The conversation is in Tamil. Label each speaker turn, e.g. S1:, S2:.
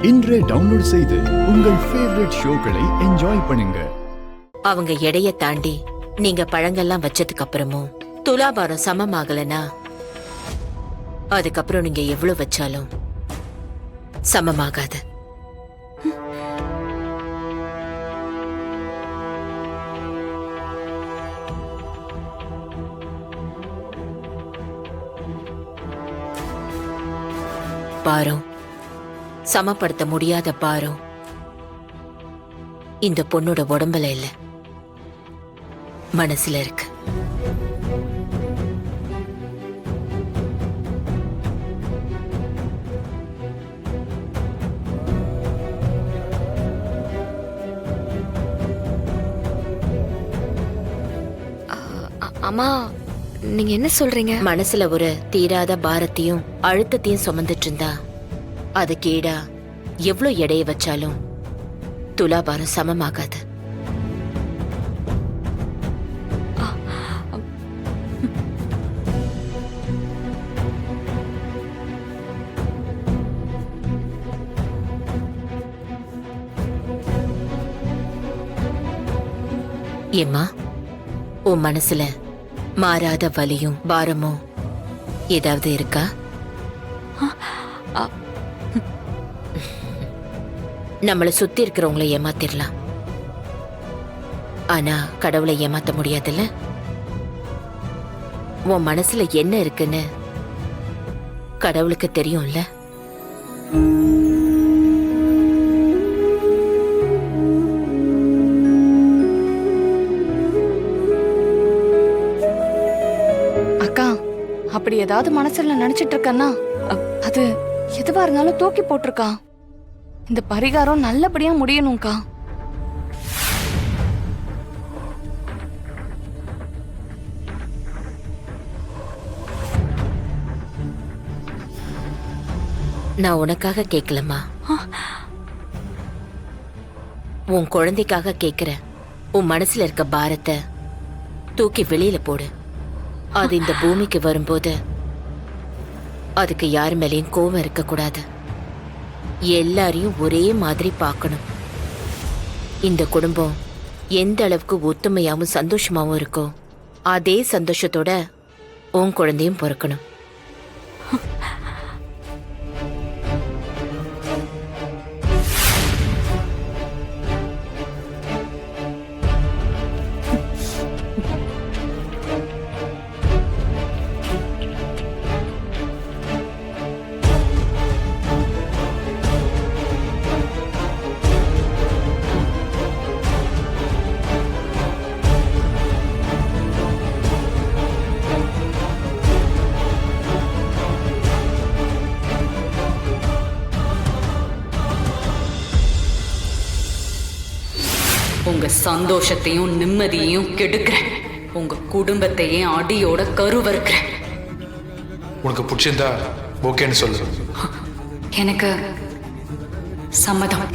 S1: இன்றே டவுன்லோட் செய்து உங்கள் ஃபேவரட் ஷோக்களை என்ஜாய் பண்ணுங்க.
S2: அவங்க எடைய தாண்டி நீங்க பழங்கள்லாம் வச்சதுக்கு அப்புறமும் துலாபாரம் சமமாகலனா அதுக்கப்புறம் நீங்க எவ்வளவு வச்சாலும் சமமாகாது. பாரம், சமப்படுத்த முடியாத பாரம் இந்த பொண்ணோட உடம்புல இல்ல, மனசுல இருக்கு.
S3: அம்மா, நீங்க என்ன சொல்றீங்க?
S2: மனசுல ஒரு தீராத பாரத்தையும் அழுத்தத்தையும் சுமந்துட்டு இருந்தா அது கேடா எவ்வளவு எடைய வச்சாலும் துலாபாரம் சமமாகாது. ஏம்மா, உன் மனசுல மாறாத வலியும் பாரமும் ஏதாவது இருக்கா? நம்மளை சுத்தி இருக்கிறவங்களை ஏமாத்திரலாம், ஆனா கடவுளை ஏமாத்த முடியாதுல்ல. உன் மனசுல என்ன இருக்குன்னு கடவுளுக்கு தெரியும்ல.
S4: அக்கா, அப்படி ஏதாவது மனசுல நினைச்சிட்டு இருக்கன்னா அது எதுவா இருந்தாலும் தூக்கி போட்டிருக்கா. இந்த பரிகாரம் நல்லபடியா முடியணும்க்கா.
S2: நான் உனக்காக கேட்கலம்மா, உன் குழந்தைக்காக கேட்கிறேன். உன் மனசுல இருக்க பாரத்தை தூக்கி வெளியில போடு. அது இந்த பூமிக்கு வரும்போது அதுக்கு யார் மேலேயும் கோபம் இருக்கக்கூடாது. எல்லாரையும் ஒரே மாதிரி பார்க்கணும். இந்த குடும்பம் எந்த அளவுக்கு ஒத்துமையாவும் சந்தோஷமாவும் இருக்கோ அதே சந்தோஷத்தோட உன் குழந்தையும் பிறக்கணும்.
S5: உங்க சந்தோஷத்தையும் நிம்மதியையும் கெடுக்கிறேன். உங்க குடும்பத்தையே அடியோட கருவறுக்கிறேன்.
S6: உனக்கு பிடிச்சிருந்தா ஓகேன்னு சொல்லு.
S5: எனக்கு சம்மதம்.